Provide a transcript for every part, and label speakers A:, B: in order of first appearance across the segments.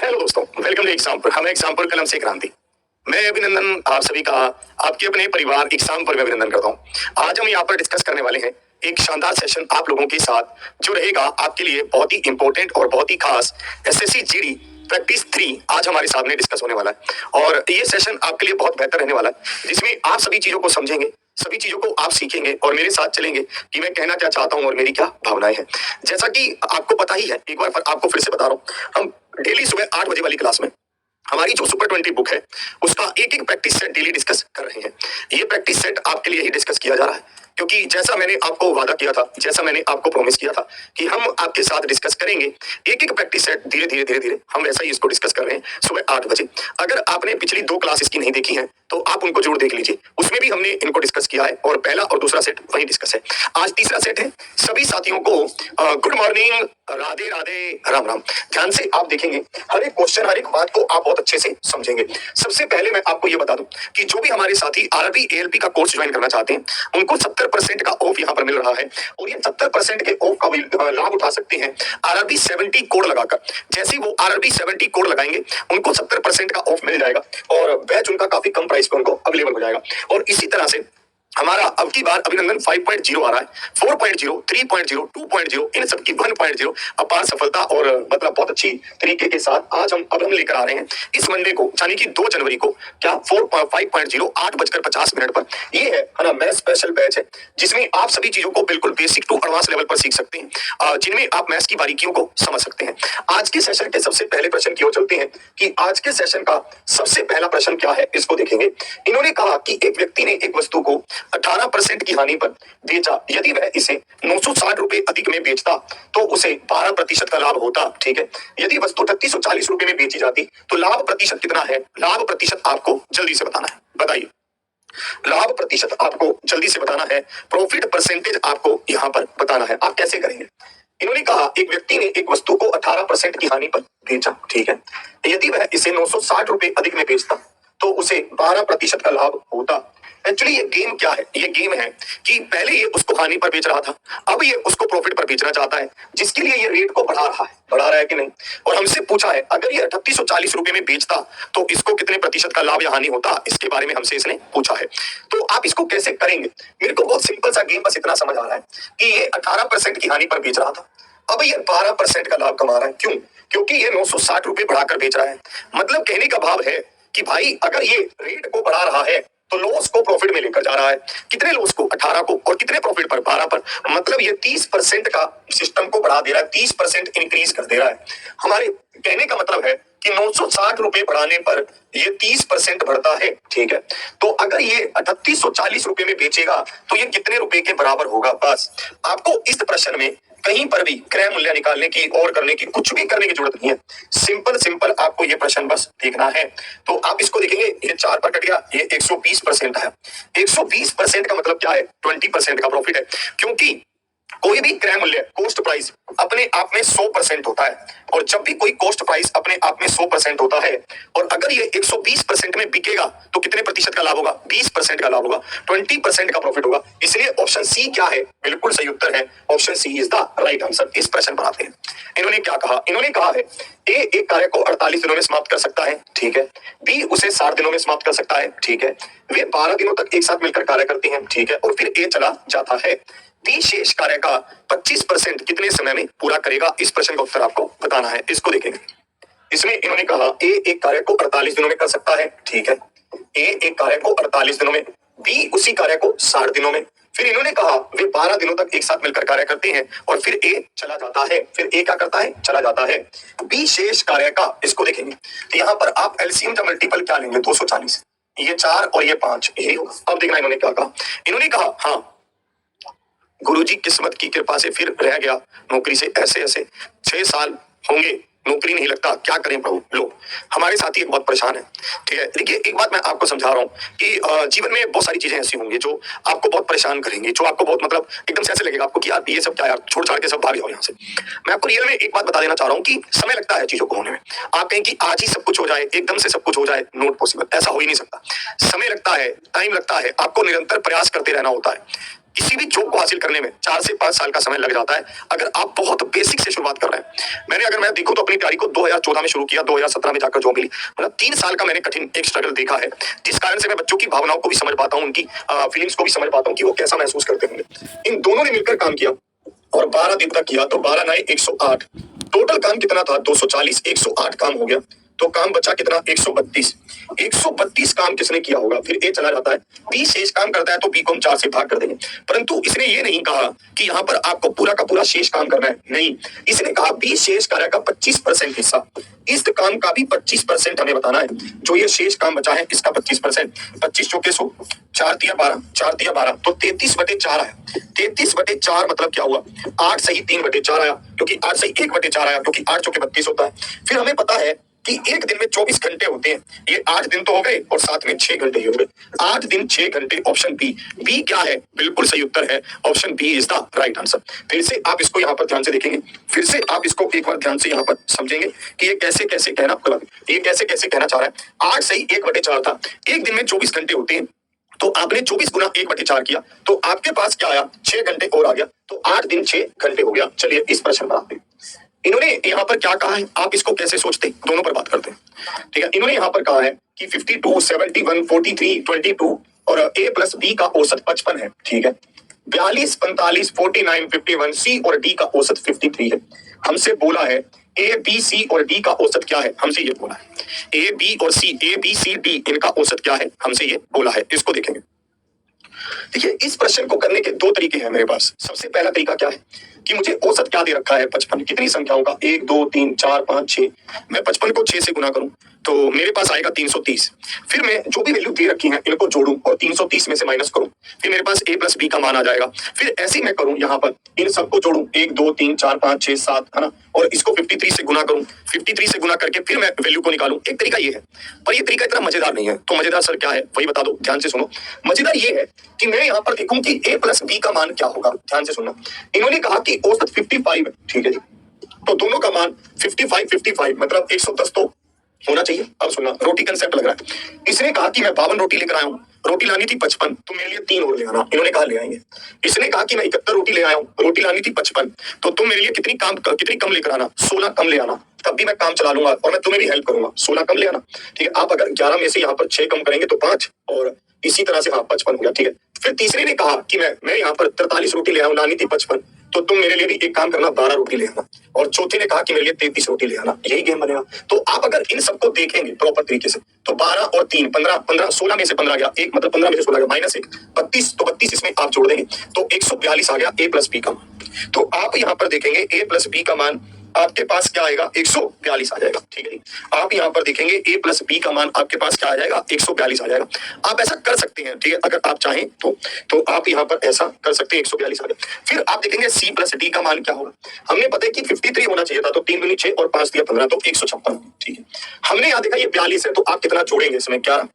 A: Hello दोस्तों, welcome to example. हम example कलम से क्रांति। मैं अभिनंदन आप सभी का आपके अपने परिवार एग्जाम्पल में अभिनंदन करता हूँ। आज हम यहाँ पर डिस्कस करने वाले हैं एक शानदार सेशन आप लोगों के साथ जो रहेगा आपके लिए बहुत ही इंपॉर्टेंट और बहुत ही खास एसएससी जीडी प्रैक्टिस 3 आज हमारे सामने डिस्कस होने वाला है और ये सेशन आपके लिए बहुत बेहतर रहने वाला है जिसमें आप सभी चीजों को समझेंगे, सभी चीजों को आप सीखेंगे और मेरे साथ चलेंगे कि मैं कहना क्या चाहता हूं और मेरी क्या भावनाएं हैं। जैसा कि आपको पता ही है, एक बार आपको फिर से बता रहा हूं, हम डेली सुबह 8 बजे वाली क्लास में हमारी जो सुपर 20 बुक है उसका एक एक प्रैक्टिस सेट डेली डिस्कस कर रहे हैं। ये प्रैक्टिस सेट आपके लिए ही डिस्कस किया जा रहा है क्योंकि जैसा मैंने आपको वादा किया था, जैसा मैंने आपको प्रॉमिस किया था कि हम आपके साथ डिस्कस करेंगे एक एक प्रैक्टिस सेट धीरे धीरे हम वैसा ही इसको डिस्कस कर रहे हैं सुबह 8 बजे। अगर आपने पिछली 2 क्लास इसकी नहीं देखी है तो आप उनको जरूर देख लीजिए, उसमें भी हमने इनको डिस्कस किया है और पहला और दूसरा सेट वही डिस्कस है। आज तीसरा सेट है। सभी साथियों को गुड मॉर्निंग, राधे राधे, राम राम। ध्यान से आप देखेंगे, हर एक क्वेश्चन, हर एक बात को आप बहुत अच्छे से समझेंगे। सबसे पहले मैं आपको ये बता दूं कि जो भी हमारे साथी आरआरबी एएलपी का कोर्स ज्वाइन करना चाहते हैं उनको 70% का ऑफ यहाँ पर मिल रहा है और ये 70% के ऑफ का भी लाभ उठा सकते हैं आरआरबी 70 कोड लगाकर। जैसे ही वो आरआरबी 70 कोड लगाएंगे उनको 70% का ऑफ मिल जाएगा और बैच उनका काफी कम प्राइस पर उनको अवेलेबल हो जाएगा। और इसी तरह से हमारा अब की बार अभिनंदन 5.0 आ रहा है, 4.0, 3.0, 2.0, इन सब की 1.0 अपार सफलता और मतलब बहुत अच्छी तरीके के साथ आज हम लेकर आ रहे हैं इस मंडे को, यानी कि 2 जनवरी को। क्या 5.0 8:50 पर ये है ना, मैथ स्पेशल बैच है जिसमें आप सभी चीजों को बिल्कुल बेसिक टू एडवांस लेवल पर सीख सकते हैं, जिनमें आप मैथ्स की बारीकियों को समझ सकते हैं। आज के सेशन के सबसे पहले प्रश्न की ओर चलते हैं कि आज के सेशन का सबसे पहला प्रश्न क्या है, इसको देखेंगे। इन्होंने कहा कि एक व्यक्ति ने एक वस्तु को 18% की हानि पर बेचा। यदि वह इसे 960 रुपए अधिक में बेचता तो उसे 12% का लाभ होता। ठीक है, यदि वस्तु 3840 रुपए में बेची जाती तो लाभ प्रतिशत कितना है? लाभ प्रतिशत आपको जल्दी से बताना है, बताइए। लाभ प्रतिशत आपको जल्दी से बताना है, प्रॉफिट परसेंटेज आपको यहां पर बताना है। आप कैसे करेंगे? इन्होंने कहा एक व्यक्ति ने एक वस्तु को 18% की हानि पर बेचा। ठीक है, यदि वह इसे 960 रुपए अधिक में बेचता तो उसे 12% का लाभ होता। एक्चुअली ये गेम क्या है? ये गेम है कि पहले ये उसको हानि पर बेच रहा था, अब ये उसको प्रॉफिट पर बेचना चाहता है, जिसके लिए ये रेट को बढ़ा रहा है कि नहीं। और हमसे पूछा है अगर ये 3840 रुपए में बेचता तो इसको कितने प्रतिशत का लाभ या हानि होता, इसके बारे में हमसे इसने पूछा है। तो आप इसको कैसे करेंगे? मेरे को बहुत सिंपल सा गेम बस इतना समझ आ रहा है कि ये 18% की हानि पर बेच रहा था, अब ये 12% का लाभ कमा रहा है। क्यों? क्योंकि ये 960 रुपए बढ़ाकर बेच रहा है। मतलब कहने का भाव है कि भाई अगर ये रेट को बढ़ा रहा है तो लॉस को प्रॉफिट में लेकर जा रहा है। कितने लॉस को? 18 को। और कितने प्रॉफिट पर? 12 पर। मतलब ये 30% का सिस्टम को बढ़ा दे रहा है, 30% इंक्रीज कर दे रहा है। हमारे कहने का मतलब है कि 960 रुपए बढ़ाने पर ये 30% बढ़ता है। ठीक है, तो अगर ये 3840 रुपए में बेचेगा तो ये कितने रुपए के बराबर होगा? बस आपको इस प्रश्न में कहीं पर भी क्रय मूल्य निकालने की और करने की, कुछ भी करने की जरूरत नहीं है। सिंपल आपको ये प्रश्न बस देखना है। तो आप इसको देखेंगे, ये 4 पर कट गया, ये 120% है। 120% का मतलब क्या है? 20% का प्रॉफिट है, क्योंकि कोई भी क्रय मूल्य, कॉस्ट प्राइस अपने आप में 100% होता है और जब भी कोई कॉस्ट प्राइस अपने आप में 100% होता है और अगर ये 120% में बिकेगा तो कितने प्रतिशत का लाभ होगा? 20% का लाभ होगा, 20% का प्रॉफिट होगा। इसलिए ऑप्शन सी क्या है? बिल्कुल सही उत्तर है, option C is the right answer. इस प्रश्न पर आते हैं। इन्होंने क्या कहा? इन्होंने कहा है ए एक कार्य को 48 दिनों में समाप्त कर सकता है। ठीक है, बी उसे 60 दिनों में समाप्त कर सकता है। ठीक है, वे 12 दिनों तक एक साथ मिलकर कार्य करते हैं। ठीक है, और फिर ए चला जाता है। डी शेष कार्य का 25% कितने समय में पूरा करेगा? इस प्रश्न का उत्तर आपको बताना है। इसको देखेंगे, इसमें इन्होंने कहा ए एक कार्य को 48 दिनों में कर सकता है। ठीक है, ए एक कार्य को 48 दिनों में, बी उसी कार्य को 60 दिनों में, फिर इन्होंने कहा वे 12 दिनों तक एक साथ मिलकर कार्य करते हैं और फिर ए चला जाता है। फिर ए क्या करता है? चला जाता है। बी शेष कार्य का, इसको देखेंगे तो यहाँ पर आप एलसीएम का मल्टीपल क्या लेंगे? 240, ये 4 और ये 5, यही होगा। अब देखना इन्होंने क्या कहा। इन्होंने कहा हाँ गुरुजी किस्मत की कृपा से फिर रह गया नौकरी से, ऐसे 6 साल होंगे नौकरी नहीं लगता, क्या करें प्रभु। लो, हमारे साथी बहुत परेशान है। ठीक है, देखिए एक बात मैं आपको समझा रहा हूँ कि जीवन में बहुत सारी चीजें ऐसी होंगी जो आपको बहुत परेशान करेंगी, जो आपको बहुत मतलब एकदम से ऐसे लगेगा आपको कि यार ये सब क्या यार, छोड़ छाड़ के सब भाग जाओ यहाँ से। मैं आपको रियल में एक बात बता देना चाह रहा हूँ कि समय लगता है चीजों को होने में। आप कहें कि आज ही सब कुछ हो जाए, एकदम से सब कुछ हो जाए, नॉट पॉसिबल, ऐसा हो ही नहीं सकता। समय लगता है, टाइम लगता है, आपको निरंतर प्रयास करते रहना होता है। किसी भी जॉब को हासिल करने में 4 से 5 साल का समय लग जाता है अगर आप बहुत बेसिक से शुरुआत कर रहे हैं। अगर मैं देखूं तो अपनी तैयारी को 2014 में शुरू किया, 2017 में जाकर जॉब मिली। मतलब 3 साल का मैंने कठिन एक स्ट्रगल देखा है, जिस कारण से मैं बच्चों की भावनाओं को भी समझ पाता हूं, उनकी फीलिंग्स को भी समझ पाता हूं कि वो कैसा महसूस करते होंगे। इन दोनों ने मिलकर काम किया और 12 दिन तक किया, तो 12 9 108, टोटल काम कितना था 240, 108 काम हो गया, तो काम बचा कितना 132। 132 काम किसने किया होगा? फिर ए चला जाता है, बी शेष काम करता है, तो बी को हम 4 से भाग कर देंगे। परंतु इसने ये नहीं कहा कि यहाँ पर आपको पूरा का पूरा शेष काम करना है, नहीं, इसने कहा बी शेष कार्य का 25% हिस्सा, इस काम का भी 25% हमें बताना है। जो ये शेष काम बचा है इसका 25%, 25 चौके 100, 4 तिया 12, 4 तिया 12, तो 33/4 आया। 33/4 मतलब क्या हुआ? 8 सही 3/4 आया, क्योंकि 8 सही 1/4 आया, क्योंकि 8 चौके 32 होता है। फिर हमें पता है कि एक दिन में 24 घंटे होते हैं, ये 8 दिन तो हो गए और साथ में 6 घंटे ही हो गए। 8 दिन 6 घंटे, ऑप्शन बी। बी क्या है? बिल्कुल सही उत्तर है, option B is the right answer. फिर से आप इसको यहाँ पर ध्यान से देखेंगे, फिर से आप इसको एक बार ध्यान से यहाँ पर समझेंगे कि ये कैसे कैसे कहना, ये कैसे कैसे कहना चाह रहा है। 8 सही 1/4 था, एक दिन में 24 घंटे होते हैं, तो आपने 24 गुना 1/4 किया, तो आपके पास क्या आया? 6 घंटे और आ गया, तो 8 दिन 6 घंटे हो गया। चलिए इस प्रश्न बनाते हैं। इन्होंने यहाँ पर क्या कहा है, आप इसको कैसे सोचते हैं, दोनों पर बात करते हैं। ठीक है, इन्होंने यहाँ पर कहा है कि 52, 71, 43, 22 और ए प्लस बी का औसत 55 है। ठीक है, 42, 45, 49, 51, सी और डी का औसत 53 है। हमसे बोला है ए बी सी और डी का औसत क्या है, हमसे ये बोला है। ए बी और सी, ए बी सी डी, इनका औसत क्या है, हमसे ये बोला है। इसको देखेंगे। देखिए, इस प्रश्न को करने के 2 तरीके हैं मेरे पास। सबसे पहला तरीका क्या है कि मुझे औसत क्या दे रखा है 55, कितनी संख्याओं का, 1 2 3 4 5 6, मैं 55 को 6 से गुना करूं तो मेरे पास आएगा 330। फिर मैं जो भी वैल्यू दे रखी है इनको जोड़ूं और 330 में से माइनस करूं, फिर मेरे पास a प्लस बी का मान आ जाएगा। फिर ऐसे ही मैं करूं, यहाँ पर इन सबको जोड़ूं, 1 2 3 4 5 6 7, है ना, और इसको 53 से गुना करूं, 53 से गुना करके फिर मैं वैल्यू को निकालूं। एक तरीका ये है, पर ये तरीका इतना मजेदार नहीं है। तो मजेदार सर क्या है वही बता दो, ध्यान से सुनो। मजेदार ये है कि मैं यहाँ पर देखूं कि a प्लस बी का मान क्या होगा। ध्यान से सुनना, इन्होंने कहा कि औसत 55 है, ठीक है जी, तो दोनों का मान 55 मतलब 110 तो होना चाहिए। अब सुनना, रोटी कंसेप्ट लग रहा है। इसने कहा कि मैं 52 रोटी लेकर आया हूँ, रोटी लानी थी 55, तो मेरे लिए 3 और ले आना, इन्होंने कहा ले आएंगे। इसने कहा कि मैं 71 रोटी ले आया हूँ, रोटी लानी थी 55, तो तुम मेरे लिए कितनी कम लेकर आना, 16 कम ले आना, तब भी मैं काम चला लूंगा और मैं तुम्हें भी हेल्प करूंगा, 16 कम ले आना। ठीक है, आप अगर 11 में से यहाँ पर 6 कम करेंगे तो 5, और इसी तरह से हाँ 55 हो गया। ठीक है, फिर तीसरे ने कहा कि मैं यहाँ पर 43 रोटी ले आया हूँ, लानी थी 55, तो तुम मेरे लिए भी एक काम करना, 12 रोटी ले आना, और चौथे ने कहा कि मेरे लिए 33 रोटी ले आना। यही गेम बनेगा। तो आप अगर इन सबको देखेंगे प्रॉपर तरीके से, तो 12 और 3 15, 16 में से 15 गया, एक मतलब 15 में से 16 गया, -1 32, तो 32 इसमें आप जोड़ देंगे तो 142 आ गया a प्लस बी का मान। तो आप यहाँ पर देखेंगे a प्लस बी का मान आपके पास क्या आएगा, 142 आ जाएगा। ठीक है, आप यहाँ पर देखेंगे a प्लस बी का मान आपके पास क्या आ जाएगा, 142 आ जाएगा। आप ऐसा कर सकते हैं, ठीक है, अगर आप चाहें तो आप यहाँ पर ऐसा कर सकते हैं, 142 आ गया। फिर आप देखेंगे c प्लस डी का मान क्या होगा। हमने पता है कि 53 होना चाहिए था, तो 3 दूनी 6 और 5 दिया 15, तो 156। ठीक है, हमने यहाँ देखा ये 42 है, तो आप कितना जोड़ेंगे इसमें, 11।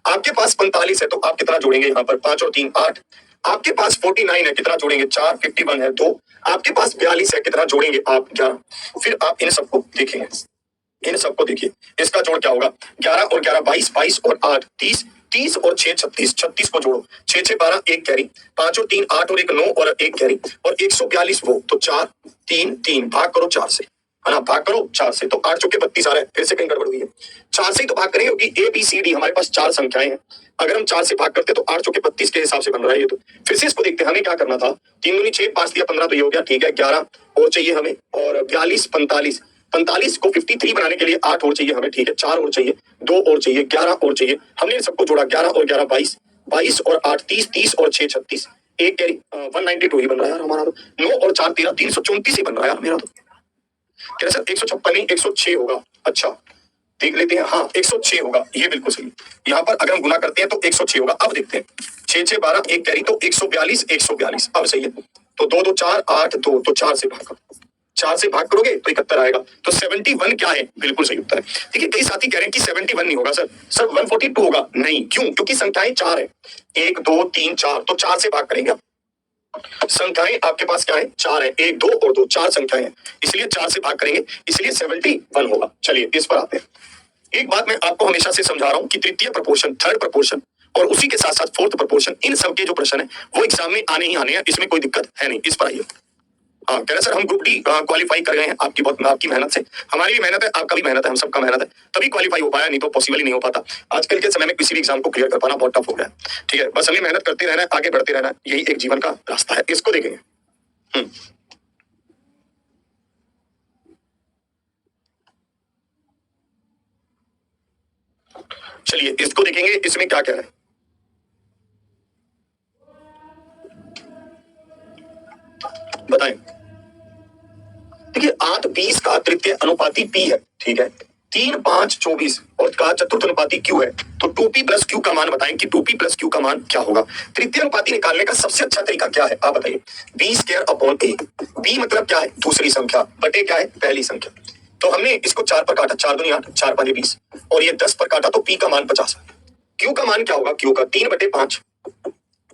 A: आपके पास 45 है, तो आप कितना जोड़ेंगे यहाँ पर, 5 और 3 8। आपके पास 49 है, कितना जोड़ेंगे, 4, 51 है 2। आपके पास 42 है, कितना जोड़ेंगे आप, 11। फिर आप इन सबको देखेंगे, इन सबको देखिए, इसका जोड़ क्या होगा, 11 और 11 22, 22 और 8 30, 30 और 6 36, 36 को जोड़ो, 6 6 12, 1 कैरी, 5 और 3 8 और 1 9 और 1 कैरी, और 142 वो, तो 4 3 3 भाग करो 4 से, है ना, भाग करो 4 से, तो 8 चौके 32 आ रहा है। फिर से कहीं गड़बड़ हुई है, 4 से ही तो भाग करेंगे, क्योंकि ए बी सी डी हमारे पास 4 संख्याएं हैं। अगर हम 4 से भाग करते तो 8 चौके 32 के हिसाब से बन रहा है ये। तो फिर से इसको देखते हैं, हमें क्या करना था, 3 दूनी 6 5 दिया 15, तो ये हो गया। ठीक है, 11 और चाहिए हमें, और 42 45, 45 को 53 बनाने के लिए 8 और चाहिए हमें। ठीक है, 4 और चाहिए, 2 और चाहिए, 11 और चाहिए। हमने इन सबको जोड़ा, 11 और 11 22, 22 और 8 30, 30 और 6 36, एक कैरी 192 ही बन रहा है यार हमारा। तो 9 और 4 13, 334 ही बन रहा है यार मेरा। तो क्या सर 156 नहीं 106 होगा? अच्छा देख लेते हैं, हाँ 106 होगा, ये बिल्कुल सही। यहाँ पर अगर हम गुना करते हैं तो 106 होगा। अब देखते हैं, 6 6 12, 1 कैरी, तो 142 142, अब सही है। तो 2 2 4 8 2, तो 4 से भाग करो, 4 से भाग करोगे तो 71 आएगा। तो 71 क्या है, बिल्कुल सही उत्तर है। देखिए, कई साथी कह रहे हैं कि 71 नहीं होगा सर 142 होगा। नहीं, क्यों? क्योंकि संख्याएं 4 है, 1 2 3 4, तो 4 से भाग करेंगे आप। संख्याएं आपके पास क्या है, 4 है, 1 2 और 2, 4 संख्याएं हैं, इसलिए 4 से भाग करेंगे, इसलिए 71 होगा। चलिए इस पर आते हैं। एक बात मैं आपको हमेशा से समझा रहा हूं कि तृतीय प्रपोर्शन, थर्ड प्रपोर्शन और उसी के साथ साथ फोर्थ प्रोपोर्शन, इन सब के जो प्रश्न है वो एग्जाम में आने ही आने हैं, इसमें कोई दिक्कत है नहीं। इस पर आइए। हाँ, कह रहे सर हम ग्रुप डी क्वालिफाई कर गए हैं आपकी मेहनत से, हमारी भी मेहनत है, आपका भी मेहनत है, हम सबका मेहनत है, तभी क्वालिफाई हो पाया, नहीं तो पॉसिबल ही नहीं हो पाता। आजकल के समय में किसी भी एग्जाम को क्लियर कर पाना बहुत टफ हो गया है। ठीक है, बस हमें मेहनत करते रहना है, आगे बढ़ते रहना है, यही एक जीवन का रास्ता है। इसको देखेंगे। चलिए इसको देखेंगे, इसमें क्या कह रहा है बताएं। देखिए 8:20 का तृतीय अनुपाती P है, ठीक है, 3, 5, 24 और का चतुर्थ अनुपाती Q है, तो 2P प्लस Q का मान बताएं कि 2P प्लस Q का मान क्या होगा। तृतीय अनुपाती निकालने का सबसे अच्छा तरीका क्या है, आप बताइए। B² A, B मतलब क्या है, दूसरी संख्या, बटे क्या है, पहली संख्या। तो हमने इसको 4 पर काटा, 4 दूनी 8, 4 5 20 और ये 10 पर काटा, तो P का मान 50 है। Q का मान क्या होगा, Q का 3/5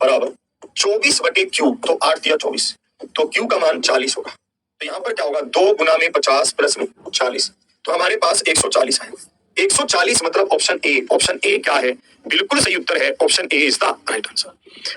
A: बराबर 24/Q, तो 8 दिया 24, तो Q का मान 40 होगा। तो यहाँ पर क्या होगा, 2 गुना में 50 प्लस में 40, तो हमारे पास 140 है। 140 मतलब ऑप्शन ए। ऑप्शन ए क्या है, बिल्कुल सही उत्तर है, option A is the right answer.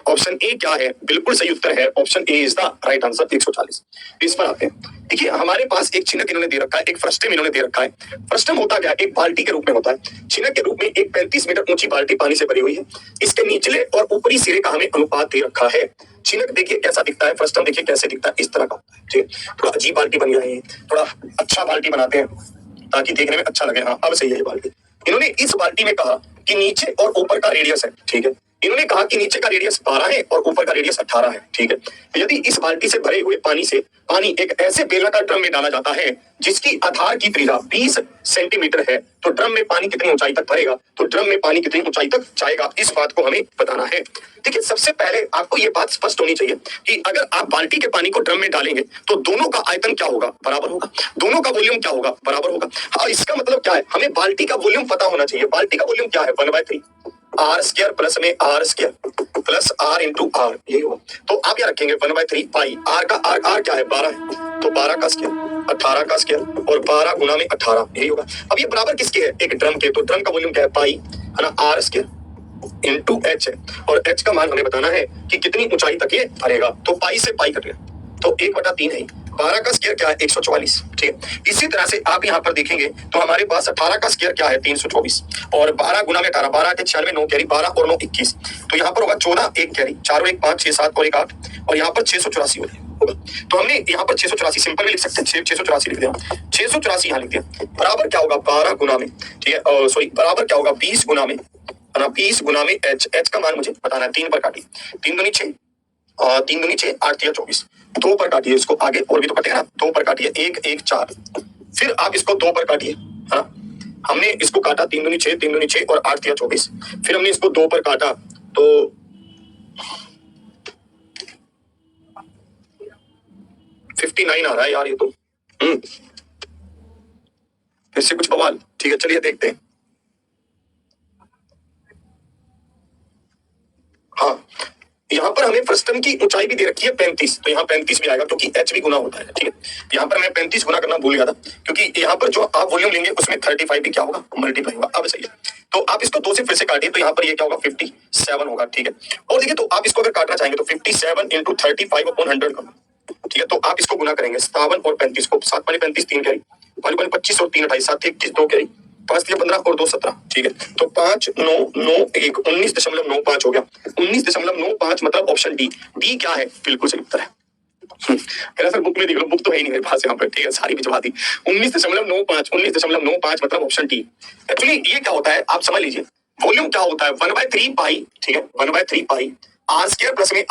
A: Option A क्या है, बिल्कुल सही उत्तर है, option A is the right answer. 140। इस पर आते हैं। देखिए हमारे पास एक छिनक इन्होंने दे रखा है, एक फ्रस्टम इन्होंने दे रखा है। फ्रस्टम होता क्या है, एक बाल्टी के रूप में होता है। छिनक के रूप में एक 35 मीटर ऊंची बाल्टी पानी से भरी हुई है। इसके निचले और ऊपरी सिरे का हमें अनुपात दे रखा है। छिनक देखिए कैसा दिखता है, फ्रस्टम देखिए कैसे दिखता है, इस तरह का होता है। ठीक है, थोड़ा अजीब बाल्टी बन गया है, थोड़ा अच्छा बाल्टी बनाते हैं ताकि देखने में अच्छा लगे। हाँ अब सही है ये बाल्टी। इन्होंने इस बाल्टी में कहा कि नीचे और ऊपर का रेडियस है, ठीक है। इन्होंने कहा कि नीचे का रेडियस 12 है और ऊपर का रेडियस 18 है, ठीक है। यदि इस बाल्टी से भरे हुए पानी से पानी एक ऐसे बेलनाकार ड्रम में डाला जाता है जिसकी आधार की त्रिज्या 20 सेंटीमीटर है, तो ड्रम में पानी कितनी ऊंचाई तक भरेगा, तो ड्रम में पानी कितनी ऊंचाई तक जाएगा, इस बात को हमें बताना है। देखिए सबसे पहले आपको ये बात स्पष्ट होनी चाहिए कि अगर आप बाल्टी के पानी को ड्रम में डालेंगे तो दोनों का आयतन क्या होगा, बराबर होगा। दोनों का वॉल्यूम क्या होगा, बराबर होगा। हाँ, इसका मतलब क्या है, हमें बाल्टी का वॉल्यूम पता होना चाहिए। बाल्टी का वॉल्यूम क्या है, 1/3 R² प्लस में R² plus R into R, यही हो। तो आप क्या रखेंगे, 1/3 पाई। R का R क्या है, 12 है, तो 12 का स्क्वायर, 18 का स्क्वायर और 12 गुना में 18, यही होगा। अब ये बराबर किसके है, एक ड्रम के, तो ड्रम का वॉल्यूम क्या है, पाई है ना, R² इंटू H है, और H का मान हमें बताना है कि कितनी ऊंचाई तक ये भरेगा, तो पाई से पाई कट गया, तो 1/3 है। 12 का स्क्वायर क्या है, 144, ठीक है। इसी तरह से आप यहाँ पर देखेंगे तो हमारे पास 18 का स्क्वायर क्या है, 324 और 12 गुना में 18, 12 के 96, 9 कैरी, 12 और 9 21, तो यहाँ पर होगा 14, 1 कैरी, 4 और 1 5, 6 7 और 1 8, और यहाँ पर 684 होगा। तो हमने यहाँ पर 684 सिंपल में लिख सकते हैं, 684 लिख दिया, 684 यहाँ लिख दिया। बराबर क्या होगा, 12 गुना में, ठीक है, सॉरी बराबर क्या होगा, 20 गुना में, है ना, 20 गुना में H का मान मुझे बताना है। 3 पर काटिए, 3 दूनी 6 और 3 दूनी 6, 8 3 24, 2 पर काटिए इसको, आगे और भी तो कटेगा ना, 2 पर काटिए, 1 1 4, फिर आप इसको 2 पर काटिए, है ना। हमने इसको काटा 3 दूनी 6, 3 दूनी 6 और 8 3 24, फिर हमने इसको 2 पर काटा तो 59 आ रहा है यार ये तो। इससे कुछ बवाल, ठीक है चलिए देखते हैं। हाँ, यहाँ पर हमें फ्रस्टम की ऊंचाई भी दे रखी है 35, तो यहाँ 35 भी आएगा क्योंकि H भी गुना होता है, ठीक है। यहाँ पर मैं 35 गुना करना भूल गया था, क्योंकि यहाँ पर जो आप वॉल्यूम लेंगे उसमें 35 भी क्या होगा, मल्टीप्लाई होगा। अब सही है, तो आप इसको 2 से फिर से काटिए, तो यहाँ पर ये क्या होगा, 57 होगा, ठीक है। और देखिए तो आप इसको अगर काटना चाहेंगे तो 57 इंटू 35/100 करो, ठीक है। तो आप इसको गुना करेंगे 57 और 35 को, 7 पानी 35, 3 कैरी, 25 और 3 28, 7 21 2 कैरी, 5 3 15 और 2 17, ठीक है। तो 5 9 9 1 19.95 हो गया। 19.95 मतलब ऑप्शन डी। डी क्या है, बिल्कुल सही उत्तर है। सर बुक में देख लो, बुक तो है ही नहीं मेरे पास यहाँ पर, ठीक है, सारी भिजवा दी। 19.95 मतलब ऑप्शन डी। एक्चुअली ये क्या होता है आप समझ लीजिए, वॉल्यूम क्या होता है, 1/3 पाई, ठीक है, 1/3 पाई R² प्लस में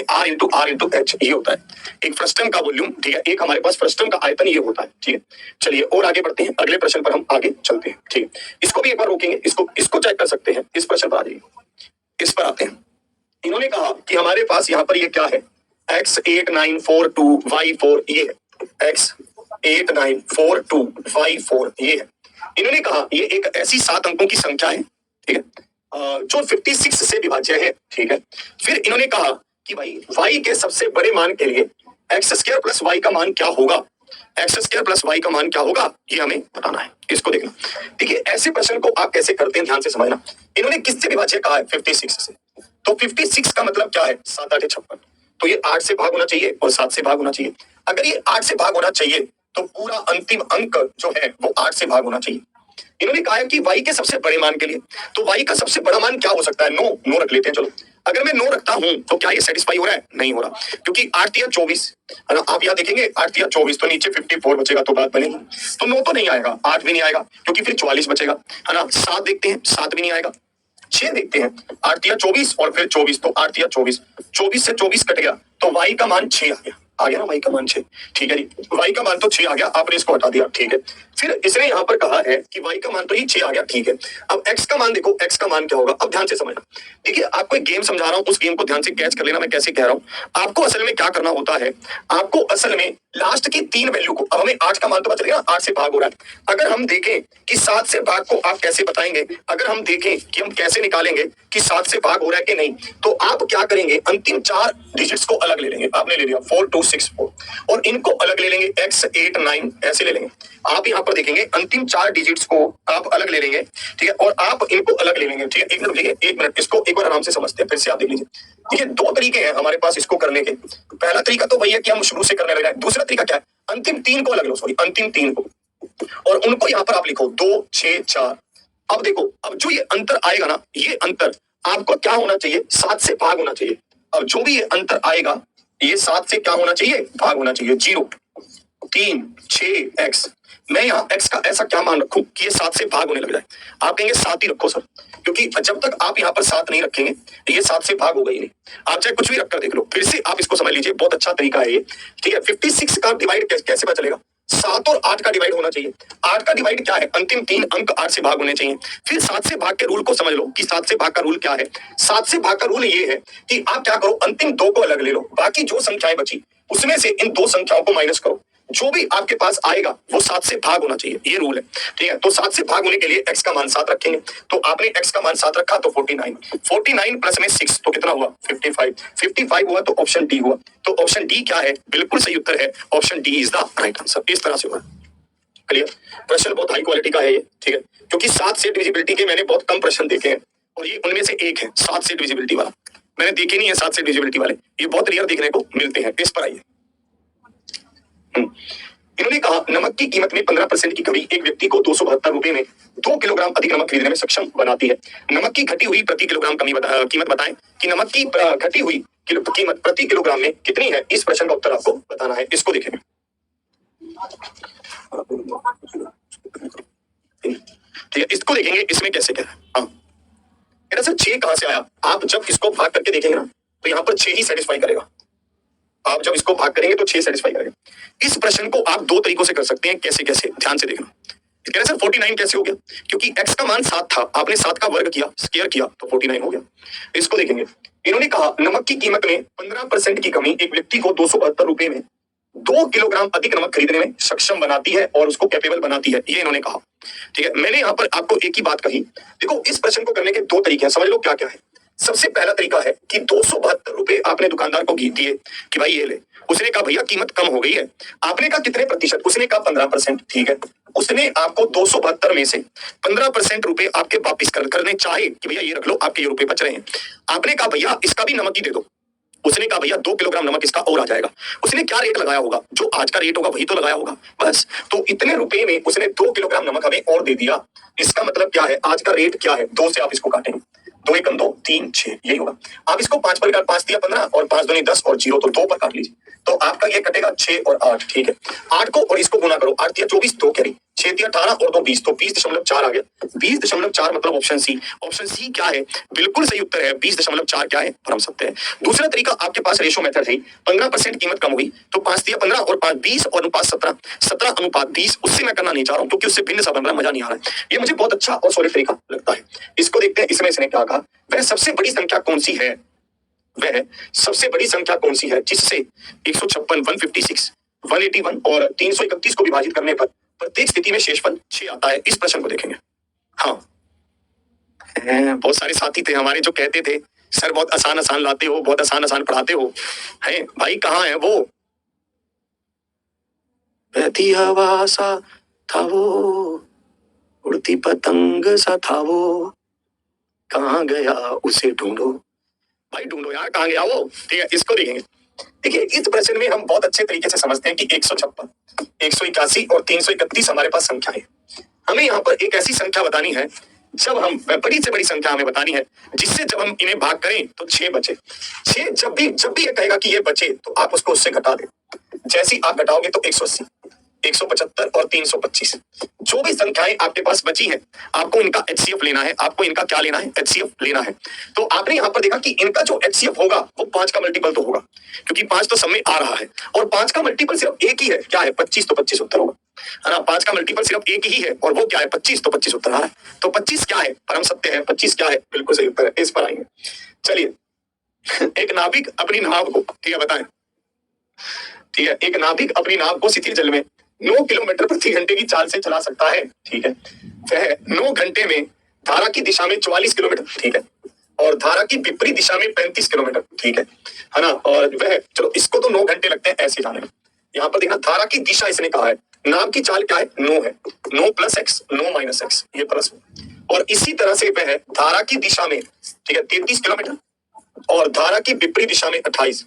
A: R इंटू H, ये होता है एक फ्रस्टम का वॉल्यूम, ठीक है। एक हमारे पास फ्रस्टम का आयतन ये होता है, ठीक है। चलिए और आगे बढ़ते हैं, अगले प्रश्न पर हम आगे चलते हैं, ठीक है। इसको भी एक बार रोकेंगे, इसको चेक कर सकते हैं। इस प्रश्न पर आ जाइए, इस पर आते हैं। इन्होंने कहा कि हमारे पास यहाँ पर ये क्या है, X8942Y4, ये है X8942Y4, ये है। इन्होंने कहा ये एक ऐसी 7 अंकों की संख्या है, ठीक है, जो 56 से विभाज्य है, ठीक है। फिर इन्होंने कहा कि भाई y के सबसे बड़े मान के लिए x² प्लस y का मान क्या होगा। एक्स स्क्वायर प्लस वाई का मान क्या होगा ये हमें बताना है। इसको देखना, देखिए ऐसे प्रश्न को आप कैसे करते हैं ध्यान से समझना। इन्होंने किससे विभाज्य कहा है 56 से, तो 56 का मतलब क्या है 7 8 56, तो ये 8 से भाग होना चाहिए और 7 से भाग होना चाहिए। अगर ये 8 से भाग होना चाहिए तो पूरा अंतिम अंक जो है वो 8 से भाग होना चाहिए। इन्होंने कहा है कि y के सबसे बड़े मान के लिए, तो y का सबसे बड़ा मान क्या हो सकता है, नो रख लेते हैं। चलो अगर मैं नो रखता हूं तो क्या ये सेटिस्फाई हो रहा है, नहीं हो रहा, क्योंकि 8 या 24 है ना, आप यहाँ देखेंगे 8 या 24 तो नीचे 54 बचेगा तो बात बनेगी, तो नो तो नहीं आएगा, 8 भी नहीं आएगा क्योंकि फिर 44 बचेगा, है ना। 7 देखते हैं, 7 भी नहीं आएगा। 6 देखते हैं, 8 या 24 और फिर 24, तो 8 या 24, 24 से 24 कट गया तो y का मान 6 आ गया ना, y का मान 6, ठीक है जी, y का मान तो 6 आ गया, आपने इसको हटा दिया, ठीक है। फिर इसने यहाँ पर कहा है कि y का मान तो ये 6 आ गया, ठीक है। अब x का मान देखो, x का मान क्या होगा, अब ध्यान से समझना। देखिए आपको एक गेम समझा रहा हूँ, उस गेम को ध्यान से कैच कर लेना मैं कैसे कह रहा हूँ। आपको असल में क्या करना होता है, आपको असल में लास्ट की 3 वैल्यू को, अब हमें 8 का मान तो पता चलेगा 8 से भाग हो रहा है। अगर हम देखें कि 7 से भाग को आप कैसे बताएंगे, अगर हम देखें कि हम कैसे निकालेंगे कि 7 से भाग हो रहा है कि नहीं, तो आप क्या करेंगे, अंतिम 4 डिजिट्स को अलग ले लेंगे। आपने ले लिया 4 2 6 4 और इनको अलग ले लेंगे x 8 9 ऐसे ले लेंगे। आप यहाँ पर देखेंगे अंतिम 4 डिजिट्स को आप अलग ले लेंगे, ठीक है, और आप इनको अलग ले लेंगे, ठीक है। एक मिनट देखिए, एक मिनट, इसको एक बार आराम से समझते हैं, फिर से आप देख लीजिए। देखिए 2 तरीके हैं हमारे पास इसको करने के। पहला तरीका तो वही है कि हम शुरू से करने लगे। दूसरा तरीका क्या है, अंतिम 3 को अलग लो, सॉरी अंतिम 3 को, और उनको यहाँ पर आप लिखो 2 6 4। अब देखो, अब जो ये अंतर आएगा ना, ये अंतर आपको क्या होना चाहिए, 7 से भाग होना चाहिए। अब जो भी ये अंतर आएगा ये 7 से क्या होना चाहिए, भाग होना चाहिए। 0 3 6 x, मैं यहाँ x का ऐसा क्या मान रखूं कि ये 7 से भाग होने लग जाए। आप कहेंगे 7 ही रखो सर, क्योंकि जब तक आप यहाँ पर 7 नहीं रखेंगे ये 7 से भाग होगा ही नहीं। आप चाहे कुछ भी रखकर देख लो, फिर से आप इसको समझ लीजिए, बहुत अच्छा तरीका है ये, ठीक है। 56 का डिवाइड कैसे पता चलेगा, 7 और 8 का डिवाइड होना चाहिए। 8 का डिवाइड क्या है, अंतिम 3 अंक 8 से भाग होने चाहिए। फिर 7 से भाग के रूल को समझ लो कि 7 से भाग का रूल क्या है। 7 से भाग का रूल ये है कि आप क्या करो, अंतिम 2 को अलग ले लो, बाकी जो संख्याएं बची उसमें से इन 2 संख्याओं को माइनस करो, जो भी आपके पास आएगा वो 7 से भाग होना चाहिए, ये रूल है, ठीक है। तो 7 से भाग होने के लिए x का मान 7 रखेंगे, तो आपने x का मान 7 रखा तो 49 प्लस में 6 तो कितना हुआ 55 हुआ, तो ऑप्शन डी हुआ। तो ऑप्शन डी क्या है, बिल्कुल सही उत्तर है, option D is the right answer. इस तरह से हुआ, क्लियर। प्रश्न बहुत हाई क्वालिटी का है ये, ठीक है, क्योंकि 7 से डिविजिबिलिटी के मैंने बहुत कम प्रश्न देखे हैं और ये उनमें से एक है 7 से डिविजिबिलिटी वाला, मैंने देखे नहीं है 7 से डिविजिबिलिटी वाले, ये बहुत रेयर देखने को मिलते हैं। इस पर आइए, इन्होंने कहा नमक की कीमत में 15% की कमी एक व्यक्ति को 272 रुपए में 2 किलोग्राम अधिक नमक खरीदने में सक्षम बनाती है। नमक की घटी हुई प्रति किलोग्राम कीमत बताएं कि नमक की घटी हुई कीमत प्रति किलोग्राम में कितनी है। इस प्रश्न का उत्तर आपको बताना है, इसको देखेंगे। ठीक है, इसको देखेंगे, इसमें कैसे क्या है। हाँ, सर 6 कहां से आया, आप जब इसको भाग करके देखेंगे ना तो यहाँ पर 6 ही सेटिस्फाई करेगा। आप जब इसको भाग करेंगे तो 6 सेटिस्फाई करेगा। इस प्रश्न को आप 2 तरीकों से कर सकते हैं, कैसे कैसे ध्यान से देखना। कह रहे सर 49 कैसे हो गया, क्योंकि x का मान 7 था, आपने 7 का वर्ग किया, स्क्वायर किया तो 49 हो गया। इसको देखेंगे, इन्होंने कहा नमक की कीमत में 15% की कमी एक व्यक्ति को 272 रुपए में 2 किलोग्राम अधिक नमक खरीदने में सक्षम बनाती है और उसको कैपेबल बनाती है, ये इन्होंने कहा, ठीक है। मैंने यहाँ पर आपको एक ही बात कही। देखो इस प्रश्न को करने के 2 तरीके हैं, समझ लो क्या क्या है। सबसे पहला तरीका है कि 272 रुपए आपने दुकानदार को दिए कि भाई ये ले, उसने कहा भैया कीमत कम हो गई है, आपने कहा कितने प्रतिशत, उसने कहा 15%, ठीक है। उसने आपको 272 में से 15% रुपए आपके वापिस करने चाहे कि भैया ये रख लो, आपके ये रुपए बच रहे हैं। आपने कहा भैया इसका भी नमक ही दे दो, उसने कहा भैया 2 किलोग्राम नमक इसका और आ जाएगा। उसने क्या रेट लगाया होगा, जो आज का रेट होगा वही तो लगाया होगा, बस। तो इतने रुपए में उसने 2 किलोग्राम नमक हमें और दे दिया। इसका मतलब क्या है, आज का रेट क्या है, 2 से आप इसको काटेंगे, 2 एकम 2 3 6, यही होगा। आप इसको 5 पर काट, 5 दिया 15 और 5 दूनी 10 और 0 तो 2 पर काट लीजिए, तो आपका ये कटेगा 6 और 8, ठीक है। 8 को और इसको गुना करो, 8 दिया 24, 2 कैरी, 6 दिया 18 और 2 20, तो 20.4 आ गया। 20.4 मतलब ऑप्शन सी। ऑप्शन सी क्या है, बिल्कुल सही उत्तर है, 20.4 क्या है, भ्रम सकते हैं। दूसरा तरीका आपके पास रेशो मेथड है, 15% कीमत कम हुई तो 5 दिया 15 और 5 20 और अनुपात 17, 17 अनुपात 20, उससे मैं करना नहीं चाह रहा हूँ क्योंकि उससे भिन्न सा बन रहा है, मजा नहीं आ रहा है। ये मुझे बहुत अच्छा और सॉलिड तरीका लगता है। इसको देखते हैं, इसमें इसने क्या कहा, वह सबसे बड़ी संख्या कौन सी है, वह सबसे बड़ी संख्या कौन सी है जिससे 156, 156, 181 और 331 को विभाजित करने पर प्रत्येक स्थिति में शेषफल 6 आता है। इस प्रश्न को देखेंगे। हाँ, बहुत सारे साथी थे हमारे जो कहते थे सर बहुत आसान आसान लाते हो, बहुत आसान आसान पढ़ाते हो, हैं भाई कहाँ है वो, उड़ती हवा सा था वो, उड़ती पतंग सा था वो, कहाँ गया उसे ढूंढो। भाई ढूंढो यार, कहाँ गया वो। ठीक है, इसको देखेंगे। देखिए, इस प्रश्न में हम बहुत अच्छे तरीके से समझते हैं कि 156, 181 और 331 हमारे पास संख्या है। हमें यहाँ पर एक ऐसी संख्या बतानी है, जब हम बड़ी से बड़ी संख्या हमें बतानी है, जिससे जब हम इन्हें भाग करें तो 6 बचे। 6 जब भी ये कहेगा कि ये बचे तो आप उसको उससे घटा दें। जैसे ही आप घटाओगे तो 180, 175 और 325 जो भी संख्याएं आपके पास बची हैं, आपको इनका HCF लेना है। आपको इनका क्या लेना है? HCF लेना है। तो आपने यहाँ पर देखा कि इनका जो HCF होगा वो 5 का मल्टीपल तो होगा, क्योंकि 5 तो सब में आ रहा है, और 5 का मल्टीपल सिर्फ एक ही है। क्या है? 25। तो 25 उत्तर होगा, है ना। 5 का मल्टीपल सिर्फ एक ही है, और वो क्या है? 25। तो 25 उत्तर आ रहा है। तो 25 क्या है? परम सत्य है। 25 क्या है? बिल्कुल सही उत्तर है। इस पर आएंगे। चलिए, एक नाविक अपनी नाव को, ठीक है, बताएं। ठीक है, एक नाविक अपनी नाव को शिथिल जल में 9 किलोमीटर प्रति घंटे की चाल से चला सकता है। ठीक है, वह 9 घंटे में धारा की दिशा में 44 किलोमीटर, ठीक है, और धारा की विपरीत दिशा में 35 किलोमीटर, ठीक है ना। और वह, चलो इसको तो 9 घंटे लगते हैं ऐसे जाने में। यहाँ पर देखना, धारा की दिशा इसने कहा है, नाव की चाल क्या है? 9 है। 9 + x, 9 - x, ये प्लस। और इसी तरह से वह धारा की दिशा में, ठीक है, 33 किलोमीटर, और धारा की विपरीत दिशा में 28,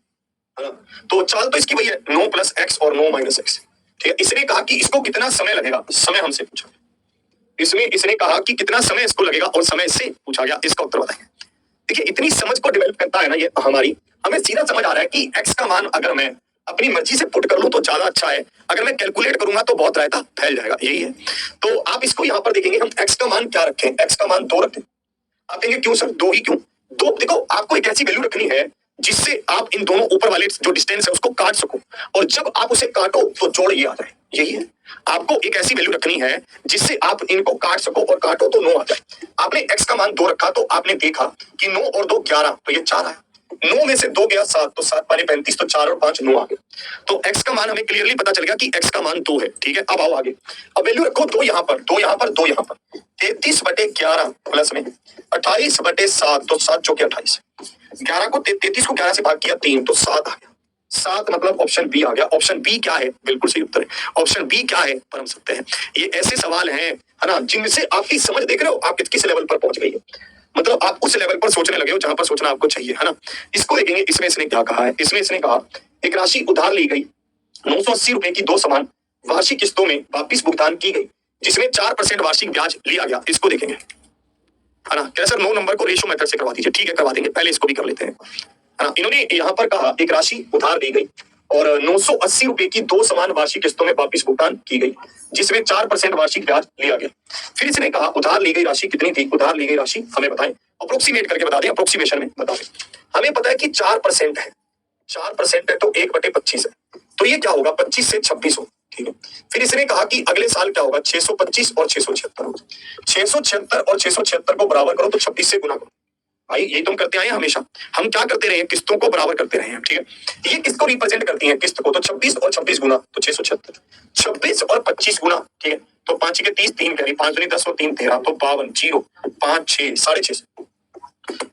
A: है ना। तो चाल तो इसकी वही है, 9 + x और 9 - x। ठीक है, इसने कहा कि इसको कितना समय लगेगा, समय हमसे पूछा। इसने कहा कि कितना समय इसको लगेगा, और समय से पूछा गया। इसका उत्तर बताएंगे। देखिए, इतनी समझ को डेवलप करता है ना ये हमारी, हमें सीधा समझ आ रहा है कि x का मान अगर मैं अपनी मर्जी से पुट कर लूं तो ज्यादा अच्छा है, अगर मैं कैलकुलेट करूंगा तो बहुत रहता फैल जाएगा। यही है। तो आप इसको यहाँ पर देखेंगे, हम x का मान क्या रखें? x का मान 2 रखें। आप कहेंगे क्यों सर 2 ही क्यों? 2, देखो आपको एक ऐसी वैल्यू रखनी है जिससे आप इन दोनों ऊपर वाले जो डिस्टेंस है उसको काट सको, और जब आप उसे काटो तो जोड़ ये आ जाए। यही है। आपको एक ऐसी वैल्यू रखनी है जिससे आप इनको काट सको, और काटो तो 9 आ जाए। आपने x का मान 2 रखा, तो आपने देखा कि 9 और 2 11, तो ये 4 आया। 9 में से 2 गया 7, तो 7 × 35, तो 4 और 5 9 आ गया। तो x का मान हमें क्लियरली पता चल गया कि x का मान 2 है। ठीक है, अब आओ आगे। अब वैल्यू रखो 2 यहाँ पर, 2 यहाँ पर, 2 यहाँ पर। 33/11 प्लस में 28/7, तो 7 × 28। 33 को 11 से भाग किया 3, तो 7 आ गया। 7 मतलब ऑप्शन बी आ गया। ऑप्शन बी क्या है? बिल्कुल सही उत्तर है। ऑप्शन बी क्या है? परम सत्य है। ये ऐसे सवाल हैं, है ना, जिनसे आपकी समझ, देख रहे हो आप किस लेवल पर पहुंच गई है। मतलब आप उस लेवल पर सोचने लगे हो जहां पर सोचना आपको चाहिए, है ना। इसको देखेंगे, इसमें इसने क्या कहा है। इसमें इसने कहा एक राशि उधार ली गई, 980 रुपए की 2 समान वार्षिक किस्तों में वापिस भुगतान की गई, जिसमें 4% वार्षिक ब्याज लिया गया। इसको देखेंगे, है ना। क्या सर 9 नंबर को रेशो मेथड से करवा दीजिए। ठीक है, करवा देंगे। पहले इसको भी कर लेते हैं, है ना। इन्होंने यहाँ पर कहा एक राशि उधार दी गई और 980 रुपए की 2 समान वार्षिक किस्तों में वापिस भुगतान की गई, जिसमें 4% वार्षिक ब्याज लिया गया। फिर इसने कहा उधार ली गई राशि कितनी थी? उधार ली गई राशि हमें बताएं, अप्रोक्सीमेट करके बता दें, अप्रोक्सीमेशन में बता दें। हमें पता है कि 4% है, 4% है तो 1/25 है, तो ये क्या होगा? 25 से 26 हो। ठीक है, फिर इसने कहा कि अगले साल क्या होगा? 625 और 676 होगा। 676 और 676 को बराबर करो तो 26 से गुना करो। भाई यही तुम करते आए हैं हमेशा। हम क्या करते रहे हैं? किस्तों को बराबर करते रहे हैं। ठीक है, ये किसको रिप्रेजेंट करती है? किस्त को। तो 26 और 26 गुना तो 676, 26 और 25 गुना, ठीक है, तो 5 के 30, 3 करी, 5 दूनी 10 और 3 13, तो 52, 0, 5 6 6.5।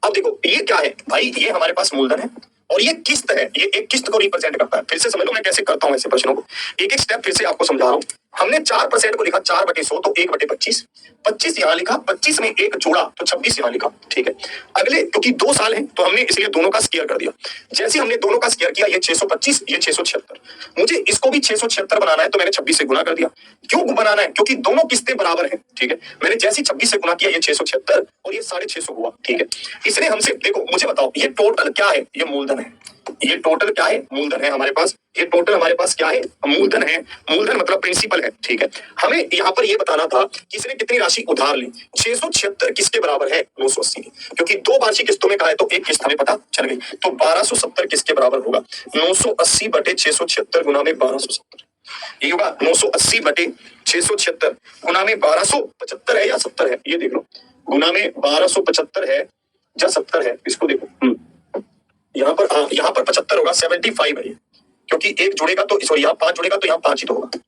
A: अब देखो ये क्या है भाई? ये हमारे पास मूलधन है और ये किस्त है। ये एक किस्त को रिप्रेजेंट करता है। फिर से समझ लो मैं कैसे करता हूँ ऐसे प्रश्नों को। एक एक स्टेप फिर से आपको समझा रहा हूँ। हमने 4% को लिखा 4/100, तो 1/25। 25 यहाँ लिखा, 25 में 1 जोड़ा तो 26 यहाँ लिखा। ठीक है, अगले क्योंकि 2 साल है तो हमने इसलिए दोनों का स्क्वायर कर दिया। जैसे हमने दोनों का स्क्वायर किया, ये 625, ये 676, मुझे इसको भी 676 बनाना है तो मैंने 26 से गुना कर दिया। क्यों बनाना है? क्योंकि दोनों किस्तें बराबर हैं। ठीक है, मैंने जैसे 26 से गुना किया, ये 676 और ये 650 हुआ। ठीक है, इसने हमसे, देखो मुझे बताओ ये टोटल क्या है? ये मूलधन है। ये टोटल क्या है? मूलधन है हमारे पास। ये टोटल हमारे पास क्या है? मूलधन है। मूलधन मतलब प्रिंसिपल है। ठीक है, हमें यहाँ पर ये बताना था कि इसने कितनी राशि उधार ली। 676 किसके बराबर है? 980 की, क्योंकि 2 वार्षिक किस्तों में कहा है तो एक किस्त हमें पता चल गई। तो 1270 किसके बराबर होगा? 980/676 गुना में 1270। ये होगा 980/676 गुना में 1275 है या 70 है? ये देख लो, गुना में 1275 है या 70 है? इसको देखो, यहाँ पर 75 होगा, 75 है ये, क्योंकि एक जुड़ेगा तो सॉरी यहाँ 5 जुड़ेगा तो यहाँ 5 ही तो होगा।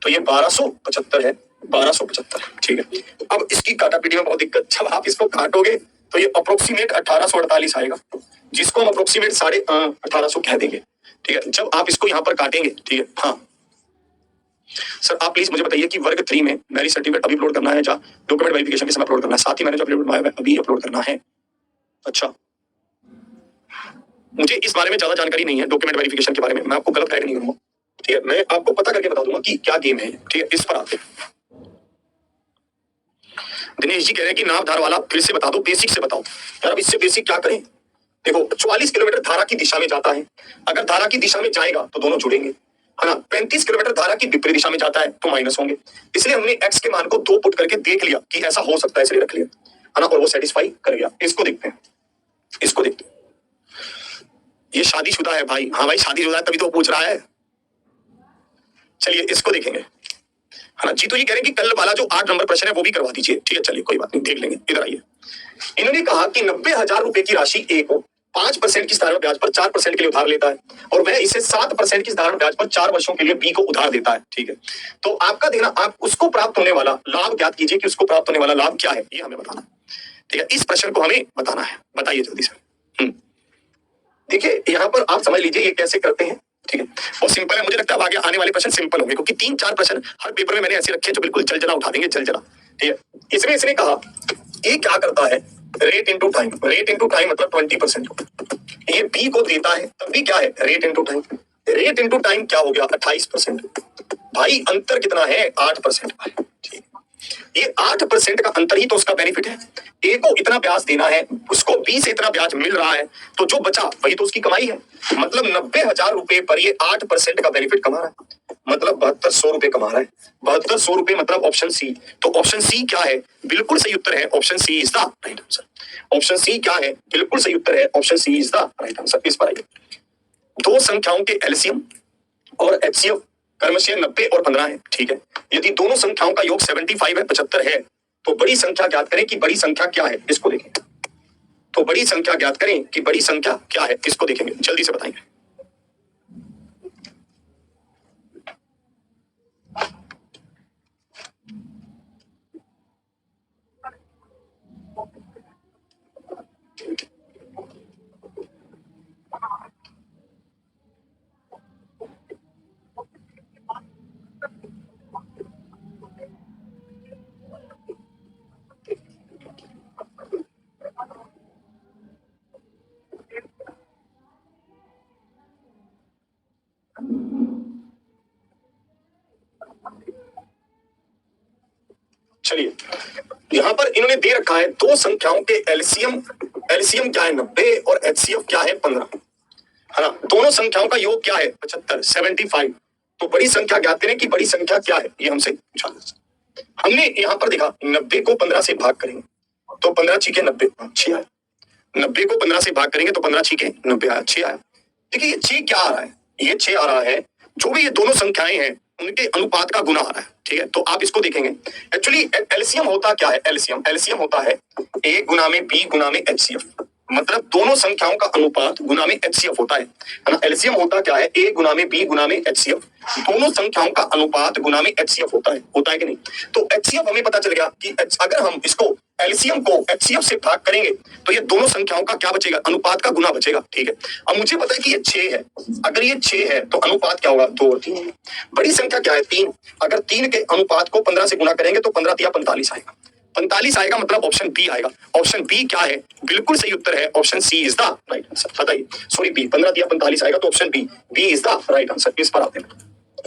A: तो ये 1275 है, 1275। ठीक है, अब इसकी काटापीटी में बहुत दिक्कत। जब आप इसको काटोगे तो ये अप्रोक्सीमेट 1848 आएगा, जिसको हम अप्रोक्सीमेट 1850 कह देंगे। ठीक है, जब आप इसको यहाँ पर काटेंगे, ठीक है, हाँ सर आप प्लीज मुझे बताइए कि वर्ग 3 में मैरिज सर्टिफिकेट अभी अपलोड करना है या डॉक्यूमेंट वेरिफिकेशन के समय अपलोड करना है? साथ ही मैंने जो अभी अपलोड करना है। अच्छा, मुझे इस बारे में ज्यादा जानकारी नहीं है डॉक्यूमेंट वेरिफिकेशन के बारे में, मैं आपको गलत गाइड नहीं करूंगा, ठीक है? मैं आपको पता करके बता दूंगा कि क्या गेम है, ठीक है? इस पर आते हैं। दिनेश जी कह रहे हैं कि नाम धार वाला फिर से बता दो, बेसिक से बताओ। यार अब इससे बेसिक क्या करें? देखो 44 किलोमीटर धारा की दिशा में जाता है, अगर धारा की दिशा में जाएगा तो दोनों जुड़ेंगे, है ना? 35 किलोमीटर धारा की विपरीत दिशा में जाता है तो माइनस होंगे। इसलिए हमने एक्स के मान को 2 पुट करके देख लिया कि ऐसा हो सकता है, इसलिए रख लिया, है ना? और वो सेटिस्फाई कर गया। इसको देखते हैं, इसको देखते हैं। ये शादीशुदा है भाई। हाँ भाई शादीशुदा है तभी तो पूछ रहा है। चलिए इसको देखेंगे, है ना? जीतू जी कह रहे हैं कि कल वाला जो 8 नंबर प्रश्न है वो भी करवा दीजिए, ठीक है? चलिए कोई बात नहीं, देख लेंगे। इधर आइए, इन्होंने कहा कि 90,000 रुपए की राशि ए को 5% की साधारण ब्याज पर 4% के लिए उधार लेता है और वह इसे 7% की साधारण ब्याज पर 4 वर्षों के लिए बी को उधार देता है, ठीक है? तो आपका देना, आप उसको प्राप्त होने वाला लाभ ज्ञात कीजिए कि उसको प्राप्त होने वाला लाभ क्या है, ये हमें बताना, ठीक है? इस प्रश्न को हमें बताना है, बताइए जल्दी से। देखिए यहाँ पर आप समझ लीजिए ये कैसे करते हैं, ठीक है? बहुत सिंपल है, मुझे लगता है आगे आने वाले प्रश्न सिंपल होंगे क्योंकि 3-4 प्रश्न हर पेपर में मैंने ऐसे रखे हैं जो बिल्कुल जल जला उठा देंगे, जल जला, ठीक है? इसमें इसने कहा ये क्या करता है, rate into time, rate into time मतलब 20%। ये बी को देता है तब भी क्या है, rate into time, rate into time क्या हो गया 28%। भाई अंतर कितना है 8%। ठीक, ये 8% का अंतर ही तो उसका बेनिफिट है। ए को इतना ब्याज देना है, उसको बी से इतना ब्याज मिल रहा है, तो जो बचा वही तो उसकी कमाई है। मतलब 90,000 रुपए पर ये 8% का बेनिफिट कमा रहा है, मतलब 7200 रुपए कमा रहा है। 7200 रुपए मतलब ऑप्शन सी। तो ऑप्शन सी क्या है, बिल्कुल सही उत्तर है option C is the right answer. Option C क्या है, बिल्कुल सही उत्तर है option C is the right answer. इस पर आइए, दो संख्याओं के एलसीएम और एचसीएफ क्रमशः 90 और 15 है, ठीक है? यदि दोनों संख्याओं का योग 75 है, 75 है, तो बड़ी संख्या ज्ञात करें कि बड़ी संख्या क्या है, इसको देखें। तो बड़ी संख्या ज्ञात करें कि बड़ी संख्या क्या है, इसको देखेंगे, जल्दी से बताएंगे। चलिए यहां पर इन्होंने दे रखा है दो संख्याओं के एलसीएम, एलसीएम क्या है 90 और एचसीएफ क्या है 15, है ना? दोनों संख्याओं का योग क्या है 75, 75। तो बड़ी संख्या ज्ञात करें कि बड़ी संख्या क्या है, ये हमसे पूछा। हमने यहाँ पर देखा 90 को 15 से भाग करेंगे तो 15 छीके 90, 6 आया। 90 को 15 से भाग करेंगे तो 15 छीके 90 आया, 6 आया। देखिए ये 6 क्या आ रहा है, ये 6 आ रहा है, जो भी ये दोनों संख्याएं हैं उनके अनुपात का गुना आ रहा है, ठीक है? तो आप इसको देखेंगे। एक्चुअली एलसीएम होता क्या है, एलसीएम, एलसीएम होता है ए गुना में बी गुना में एचसीएफ, मतलब दोनों संख्याओं का अनुपात गुना में एचसीएफ होता है ना? एलसीएम होता क्या है, ए गुना में बी गुना में एचसीएफ, दोनों संख्याओं का अनुपात गुना में एचसीएफ होता है कि नहीं? तो एचसीएफ हमें पता चल गया कि अगर हम इसको एलसीएम को एचसीएफ से भाग करेंगे तो ये दोनों संख्याओं का क्या बचेगा, अनुपात का गुना बचेगा, ठीक है? अब मुझे पता है कि ये 6 है, अगर ये 6 है तो अनुपात क्या होगा 2 और 3। बड़ी संख्या क्या है 3, अगर 3 के अनुपात को 15 से गुना करेंगे तो 15 या 45 आएगा, 45 आएगा, मतलब ऑप्शन बी आएगा। ऑप्शन बी क्या है, बिल्कुल सही उत्तर है option C is the right answer. बताइए, सॉरी बी, 15 या 45 आएगा तो option B, B is the right answer. इस पर आते हैं,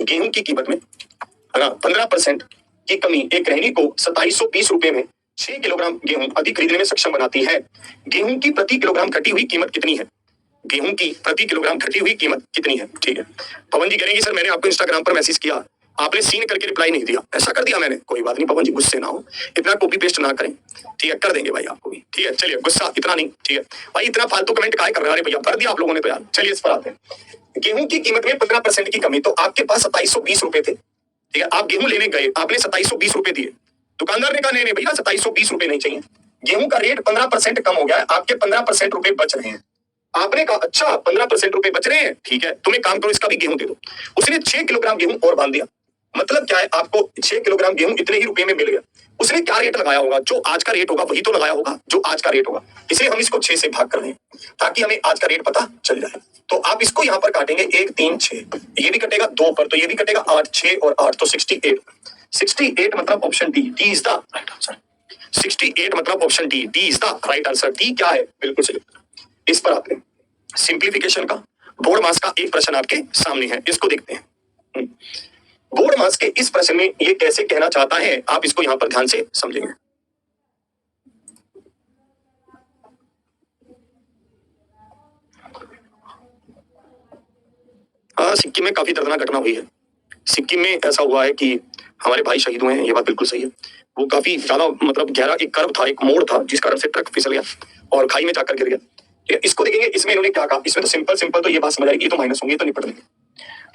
A: गेहूं की कीमत में, है ना, 15% की कमी एक गृहिणी को 2720 रुपए में 6 किलोग्राम गेहूं अधिक खरीदने में सक्षम बनाती है। गेहूं की प्रति किलोग्राम घटी हुई कीमत कितनी है? गेहूं की प्रति किलोग्राम घटी हुई कीमत कितनी है, ठीक है? पवन जी कहेंगे सर मैंने आपको इंस्टाग्राम पर मैसेज किया, आपने सीन करके रिप्लाई नहीं दिया। ऐसा कर दिया मैंने, कोई बात नहीं पवन जी, गुस्से ना हो, इतना कॉपी पेस्ट ना करें, ठीक है? कर देंगे भाई आपको भी, ठीक है? चलिए गुस्सा इतना नहीं, ठीक है भाई? इतना फालतू कमेंट काहे कर रहे हैं भैया, कर दिया आप लोगों ने तो यार। चलिए इस पर आते हैं, गेहूं की कीमत में 15% की कमी, तो आपके पास 2720 रुपए थे, ठीक है? आप गेहूं लेने गए, आपने 2720 रुपए दिए, दुकानदार ने कहा नहीं नहीं भैया 2720 रुपए नहीं चाहिए, गेहूं का रेट 15% कम हो गया है, आपके 15% रुपए बच रहे हैं। आपने कहा अच्छा 15% रुपए बच रहे हैं, ठीक है, तुम्हें काम करो इसका भी गेहूं दे दो। उसने 6 किलोग्राम गेहूं और बांध दिया, मतलब क्या है, आपको 6 किलोग्राम गेहूं इतने ही रुपए में मिल गया। उसने क्या रेट लगाया होगा, जो आज का रेट होगा वही तो लगाया होगा जो आज का रेट होगा, इसलिए हम इसको 6 से भाग कर रहे हैं ताकि हमें आज का रेट पता चल जाए। तो आप इसको यहाँ पर काटेंगे 1 3 6, ये भी कटेगा 2 पर, तो ये भी कटेगा 8 6 और 8 तो 68। 68 मतलब option D, D is the right answer. 68 मतलब option D, D is the right answer. D क्या है, बिल्कुल सही। इस पर आते हैं सिंप्लीफिकेशन का। बोर्ड मास का एक प्रश्न आपके सामने है, इसको देखते हैं। बोर्ड मास के इस प्रश्न में ये कैसे कहना चाहता है, आप इसको यहां पर ध्यान से समझेंगे। सिक्किम में काफी दर्दनाक घटना हुई है। सिक्किम में ऐसा हुआ है कि हमारे भाई शहीद हुए हैं, ये बात बिल्कुल सही है। वो काफी ज्यादा मतलब गहरा एक कर्व था, एक मोड़ था, जिस कारण से ट्रक फिसल गया और खाई में जाकर गिर गया। ठीक है, इसको देखेंगे, इसमें इन्होंने क्या कहा, इसमें तो सिंपल तो ये बात समझ आएगी, तो माइनस होंगे तो निपट लेंगे।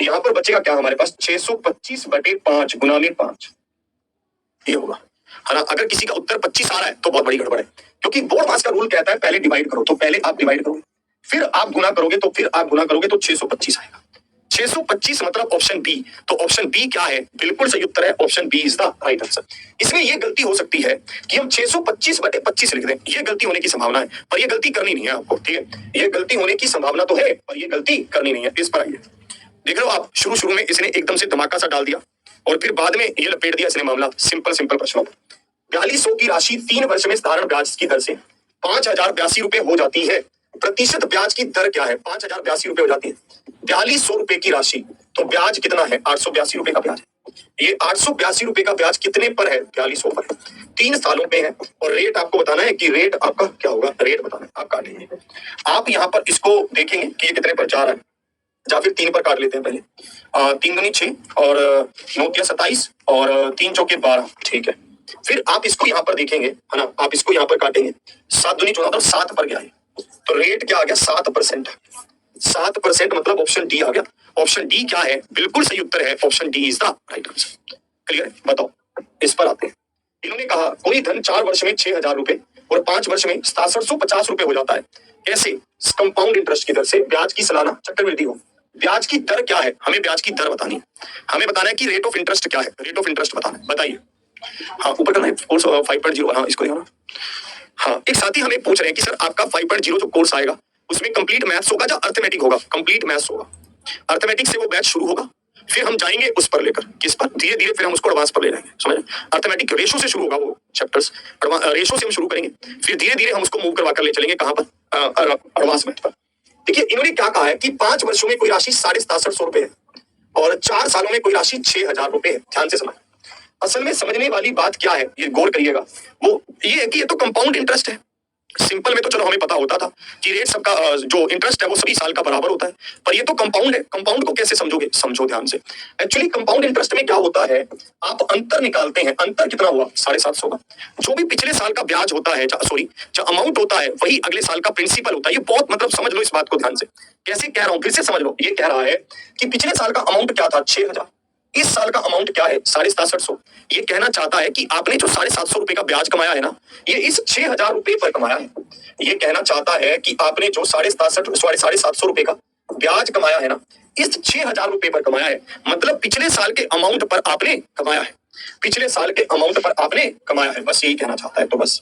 A: यहाँ पर बचेगा क्या हमारे पास, 625/5 गुना में 5 ये होगा, है ना। अगर किसी का उत्तर 25 आ रहा है तो बहुत बड़ी गड़बड़ है, क्योंकि बोर्ड मास का रूल कहता है पहले डिवाइड करो, तो पहले आप डिवाइड करोगे, फिर आप गुना करोगे, तो फिर आप गुना करोगे तो 625 आएगा। 625 मतलब ऑप्शन बी। तो ऑप्शन बी क्या है, बिल्कुल सही उत्तर है, option B is the right answer. इसमें यह गलती हो सकती है कि हम 625/25 लिख दें, यह गलती होने की संभावना है, पर यह गलती करनी नहीं है आपको। ठीक है, यह गलती होने की संभावना तो है, पर यह गलती करनी नहीं है। इस पर आइए, देख लो आप, शुरू में इसने एकदम से धमाका सा डाल दिया और फिर बाद में ये लपेट दिया इसने मामला सिंपल प्रश्नों पर। 4200 की राशि 3 वर्ष में साधारण ब्याज की दर से 5082 रुपए हो जाती है, प्रतिशत ब्याज की दर क्या है, 5082 रुपए हो जाती है। 4200 रुपए की राशि, तो ब्याज कितना है, 882 रुपए का ब्याज है। ये 882 रुपए का ब्याज कितने पर है, 4200 पर है, 3 सालों पे है। और रेट आपको बताना है कि रेट आपका क्या होगा, रेट बताना है, आप काटेंगे। आप यहाँ पर इसको देखेंगे कि ये कितने पर जा रहा है, या फिर 3 पर काट लेते हैं पहले। 3 दूनी 6 और 9 तिया 27 और 3 चौके 12, ठीक है। फिर आप इसको यहाँ पर देखेंगे, है ना, आप इसको यहाँ पर काटेंगे, 7 दूनी 14 तो 7 पर गया है, तो रेट क्या आ गया, 7%। 7% मतलब ऑप्शन डी आ गया। ऑप्शन डी क्या है, बिल्कुल सही उत्तर है, option D is the right answer. Clear है, बताओ। इस पर आते हैं, इन्होंने कहा कोई धन 4 वर्ष में 6000 रुपए और 5 वर्ष में 6750 रुपए हो जाता है, कैसे, कंपाउंड इंटरेस्ट की दर से ब्याज की सालाना चक्रवृद्धि हो। ब्याज की दर क्या है, हमें ब्याज की दर बतानी है, हमें बताना है कि रेट ऑफ इंटरेस्ट क्या है, रेट ऑफ इंटरेस्ट बताना है, बताइए। हाँ, ऊपर करना है कोर्स 5.0, हाँ इसको देखो ना। हाँ, एक साथी हमें पूछ रहे हैं कि सर आपका 5.0 जो कोर्स आएगा उसमें कंप्लीट मैथ्स होगा या अर्थमेटिक होगा, कंप्लीट मैथ्स होगा। अर्थमेटिक से वो बैच शुरू होगा, फिर हम जाएंगे उस पर लेकर, किस पर, धीरे धीरे फिर हम उसको एडवांस पर ले जाएंगे, समझ। अर्थमेटिक रेशो से शुरू होगा वो चैप्टर्स, रेशो से हम शुरू करेंगे, फिर धीरे धीरे हम उसको मूव करवा कर ले चलेंगे कहाँ पर, एडवांस मैथ पर। देखिए इन्होंने क्या कहा है कि 5 वर्षों में कोई राशि 6750 रुपए है और 4 सालों में कोई राशि 6000 रुपए है। ध्यान से समझ, असल में समझने वाली बात क्या है, ये गौर करिएगा, वो ये है कि ये तो कंपाउंड इंटरेस्ट है। सिंपल में तो चलो हमें पता होता था कि रेट सबका जो इंटरेस्ट है वो सभी साल का बराबर होता है, पर ये तो कंपाउंड है। कंपाउंड को कैसे समझोगे, समझो ध्यान से। एक्चुअली कंपाउंड इंटरेस्ट में क्या होता है, आप अंतर निकालते हैं, अंतर कितना हुआ, 750 का। जो भी पिछले साल का ब्याज होता है, सॉरी जो अमाउंट होता है, वही अगले साल का प्रिंसिपल होता है। ये बहुत मतलब समझ लो इस बात को ध्यान से, कैसे कह रहा हूं फिर से समझ लो। ये कह रहा है कि पिछले साल का अमाउंट क्या था, 6000, इस साल का अमाउंट क्या है, 6750। ये कहना चाहता है कि आपने जो 750 रुपए का ब्याज कमाया है ना, ये इस 6000 रुपए पर कमाया है। ये कहना चाहता है कि आपने जो 750 रुपए का ब्याज कमाया है ना, इस 6000 रुपए पर कमाया है, मतलब पिछले साल के अमाउंट पर आपने कमाया है, पिछले साल के अमाउंट पर आपने कमाया है, बस यही कहना चाहता है। तो बस,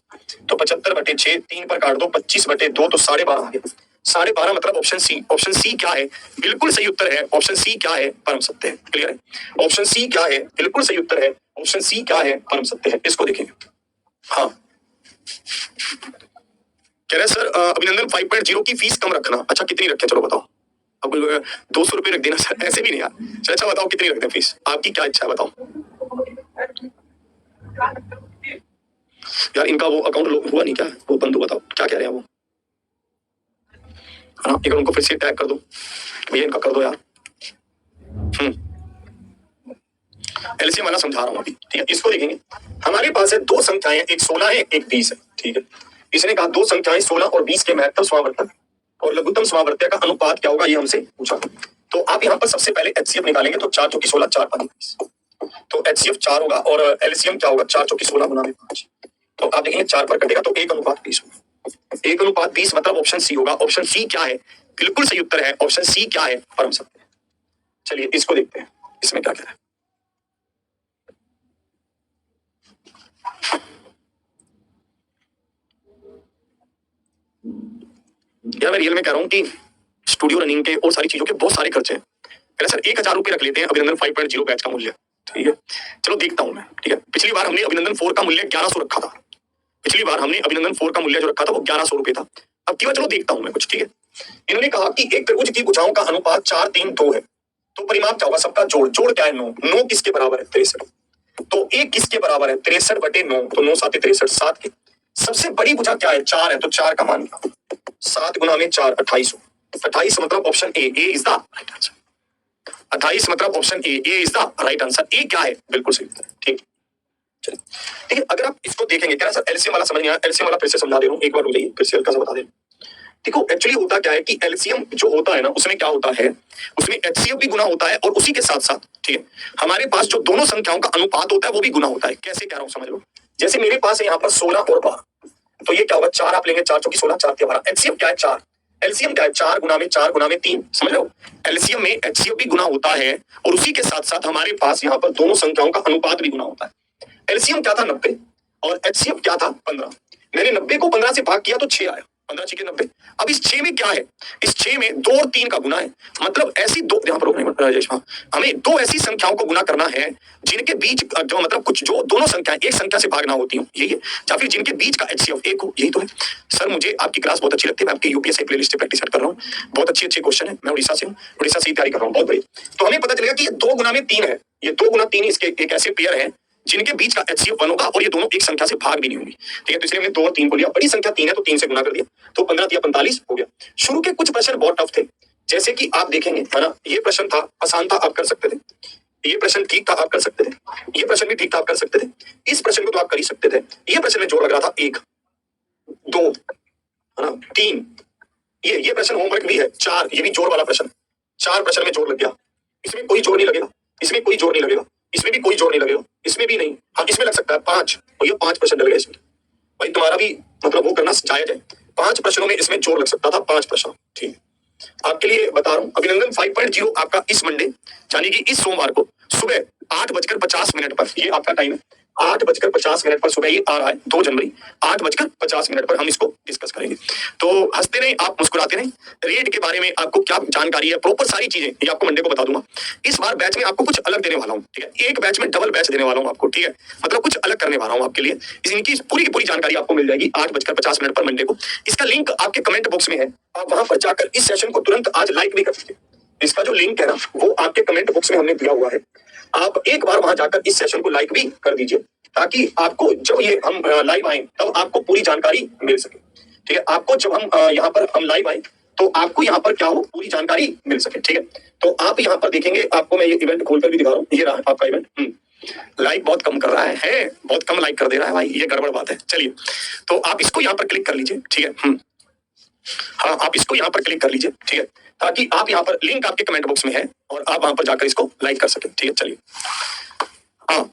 A: तो 75/6, 3 पर काट दो, 25/2 तो 12.5 आ गया। 12.5 मतलब ऑप्शन सी। ऑप्शन सी क्या है, बिल्कुल सही उत्तर है, ऑप्शन सी क्या है, परम सत्य है। क्लियर है, ऑप्शन सी क्या है, बिल्कुल सही उत्तर है, ऑप्शन सी क्या है, परम सत्य है। इसको देखेंगे। हाँ, कह रहे सर अभिनंदन 5.0 की फीस कम रखना। अच्छा कितनी रखें, चलो बताओ। अब 200 रुपए रख देना सर, ऐसे भी नहीं यार। चलो अच्छा बताओ कितनी रखते हैं फीस, आपकी क्या इच्छा है बताओ यार। इनका वो अकाउंट हुआ नहीं क्या, वो बंद हुआ, बताओ क्या कह रहे हैं वो, है ना। एक उनको फिर से टैग कर दो भैया, इनका कर दो यार। एलसीएम वाला समझा रहा हूं अभी, ठीक है। इसको देखेंगे, हमारे पास है 2 संख्याएं, एक 16 है एक 20 है, ठीक है। इसने कहा 2 संख्याएं 16 और 20 के महत्तम समावर्तक और लघुत्तम समावर्तक का अनुपात क्या होगा, ये हमसे पूछा। तो आप यहाँ पर सबसे पहले एचसीएफ निकालेंगे, तो 4 चौकी 16, 4 5 20, तो एचसीएफ 4 होगा और एलसीएम क्या होगा, 4 चौकी 16 गुना में 5। तो आप देखेंगे 4 पर कटेगा तो 1:20 होगा। 1:20 मतलब ऑप्शन सी होगा। ऑप्शन सी क्या है, बिल्कुल सही उत्तर है, ऑप्शन सी क्या है, परम सत्य है। चलिए इसको देखते हैं, इसमें क्या कह रहा है। यार मैं रियल में कह रहा हूँ कि स्टूडियो रनिंग के और सारी चीजों के बहुत सारे खर्चे हैं। पहले सर 1000 रुपये रख लेते हैं अभिनंदन 5.0 बैच का मूल्य, ठीक है। चलो देखता हूँ मैं, ठीक है। पिछली बार हमने अभिनंदन 4 का मूल्य 1100 रखा था। पिछली बार हमने अभिनंदन 4 का मूल्य जो रखा था वो 1100 रुपये था। अब की बार चलो देखता हूँ मैं कुछ, ठीक है। इन्होंने कहा कि एक त्रिभुज की भुजाओं का अनुपात 4 3 2 है, तो परिमाप क्या होगा सबका जोड़। जोड़ क्या है 9, 9 किसके बराबर है 63, तो एक किसके बराबर है 63/9, तो 9 7 63, 7 के। सबसे बड़ी भुजा क्या है 4 है, तो 4 का मान 7 गुना में 4 28, 28 मतलब option A is the right answer. 28 मतलब option A is the right answer. A क्या है, बिल्कुल सही, ठीक। चलिए ठीक है, अगर आप इसको देखेंगे क्या सर एलसीएम वाला समझ नहीं आया, एलसीएम वाला फिर से समझा दे रहा हूँ, एक बार रुक जाइए फिर से हल्का सा बता दे। देखो एक्चुअली होता क्या है कि एलसीएम जो होता है ना उसमें क्या होता है, उसमें एचसीएफ भी गुना होता है और उसी के साथ साथ, ठीक है, हमारे पास जो दोनों संख्याओं का अनुपात होता है वो भी गुना होता है। कैसे कह रहा हूँ समझ लो, जैसे मेरे पास है यहाँ पर 16 और 12, तो ये क्या होगा 4 आप लेंगे, 4 चौकी 16, 4 के 12। एचसीएफ क्या है 4, एलसीएम क्या है 4 गुना में 4 गुना में 3, समझ लो। एलसीएम में एचसीएफ भी गुना होता है और उसी के साथ साथ हमारे पास यहाँ पर दोनों संख्याओं का अनुपात भी गुना होता है। एलसीएम क्या था 90 और एचसीएफ क्या था 15। मैंने 90 को 15 से भाग किया तो 6 आया, 15 6 के 90। अब इस 6 में क्या है, इस 6 में 2 और 3 का गुना है, मतलब ऐसी दो, यहाँ पर हमें दो ऐसी संख्याओं को गुना करना है जिनके बीच जो मतलब कुछ जो दोनों संख्याएं एक संख्या से भागना होती हो, यही है, या फिर जिनके बीच का एचसीएफ एक हो, यही तो है। सर मुझे आपकी क्लास बहुत अच्छी लगती है, मैं आपकी यूपीएससी प्लेलिस्ट से प्रैक्टिस कर रहा हूँ, बहुत अच्छे अच्छे क्वेश्चन है। मैं उड़ीसा से हूँ, उड़ीसा से ही तैयारी कर रहा हूँ, बहुत बड़ी। तो हमें पता चलेगा कि ये 2 गुना में 3 है, ये 2 गुना 3 इसके एक ऐसे पेयर है जिनके बीच का एचसीएफ 1 होगा और ये दोनों एक संख्या से भाग भी नहीं होंगी, ठीक है। तो इसलिए हमने 2 और 3 को लिया, बड़ी संख्या 3 है तो 3 से गुना कर दिया, तो 15 या 45 हो गया। शुरू के कुछ प्रश्न बहुत टफ थे, जैसे कि आप देखेंगे है ना, ये प्रश्न था आसान था, आप कर सकते थे। ये प्रश्न ठीक था, आप कर सकते थे। ये प्रश्न भी ठीक था, आप कर सकते थे। इस प्रश्न को तो आप कर ही सकते थे। ये प्रश्न में जोड़ लग रहा था 1 2 है ना 3, ये प्रश्न होमवर्क भी है 4, ये भी जोड़ वाला प्रश्न, 4 प्रश्न में जोड़ लग गया। इसमें कोई जोड़ नहीं लगेगा, इसमें कोई जोड़ नहीं लगेगा, इसमें भी कोई जोड़ नहीं लगेगा, इसमें भी नहीं, हाँ इसमें लग सकता है 5, और ये 5 प्रश्न डल गए इसमें। भाई तुम्हारा भी मतलब वो करना जायज है, 5 प्रश्नों में इसमें जोड़ लग सकता था, 5 प्रश्न, ठीक। आपके लिए बता रहा हूँ अभिनंदन 5.0 आपका इस मंडे यानी कि इस सोमवार को सुबह 8:50 पर, ये आपका टाइम है 8:50 पर सुबह ये आ रहा है 2 जनवरी 8:50 पर हम इसको डिस्कस करेंगे। तो हंसते नहीं आप, मुस्कुराते नहीं। रेट के बारे में आपको क्या जानकारी है, प्रॉपर सारी चीजें ये आपको मंडे को बता दूंगा। इस बार बैच में आपको कुछ अलग देने वाला हूँ, ठीक है। एक बैच में डबल बैच देने वाला हूँ आपको, ठीक है, मतलब कुछ अलग करने वाला हूँ आपके लिए। इनकी पूरी की पूरी जानकारी आपको मिल जाएगी 8:50 पर मंडे को। इसका लिंक आपके कमेंट बॉक्स में है, आप वहां पर जाकर इस सेशन को तुरंत आज लाइक भी कर दीजिए। इसका जो लिंक है ना वो आपके कमेंट बॉक्स में हमने दिया हुआ है, आप एक बार वहां जाकर इस सेशन को लाइक भी कर दीजिए, ताकि आपको जब ये हम लाइव आए तब आपको पूरी जानकारी मिल सके, ठीक है। आपको जब हम यहाँ पर हम लाइव आए तो आपको यहाँ पर क्या हो पूरी जानकारी मिल सके, ठीक है। तो आप यहाँ पर देखेंगे, आपको मैं ये इवेंट खोलकर भी दिखा रहा हूँ, ये रहा आपका इवेंट। लाइक बहुत कम कर रहा है, बहुत कम लाइक कर दे रहा है भाई, ये गड़बड़ बात है। चलिए तो आप इसको यहाँ पर क्लिक कर लीजिए, ठीक है। हाँ आप इसको यहाँ पर क्लिक कर लीजिए, ठीक है, ताकि आप यहाँ पर लिंक आपके कमेंट बॉक्स में है और आप वहां पर जाकर इसको लाइक कर सके, ठीक है। चलिए हाँ,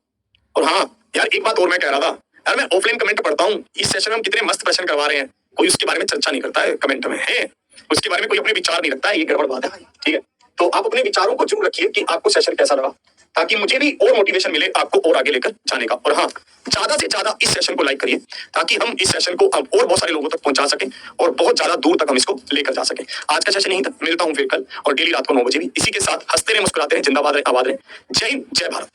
A: और हाँ यार एक बात और मैं कह रहा था यार, मैं ऑफलाइन कमेंट पढ़ता हूँ, इस सेशन में हम कितने मस्त प्रश्न करवा रहे हैं, कोई उसके बारे में चर्चा नहीं करता है कमेंट में, है उसके बारे में कोई अपने विचार नहीं रखता है, ये गड़बड़ बात है भाई, ठीक है। तो आप अपने विचारों को जरूर रखिए कि आपको सेशन कैसा लगा, ताकि मुझे भी और मोटिवेशन मिले आपको और आगे लेकर जाने का। और हाँ ज्यादा से ज्यादा इस सेशन को लाइक करिए, ताकि हम इस सेशन को अब और बहुत सारे लोगों तक पहुंचा सके और बहुत ज्यादा दूर तक हम इसको लेकर जा सके। आज का सेशन यहीं तक, मिलता हूँ फिर कल और डेली रात को 9 बजे भी इसी के साथ। हंसते रहे, मुस्कुराते रहे, जिंदाबाद रहे, आबाद रहे। जय हिंद, जय भारत।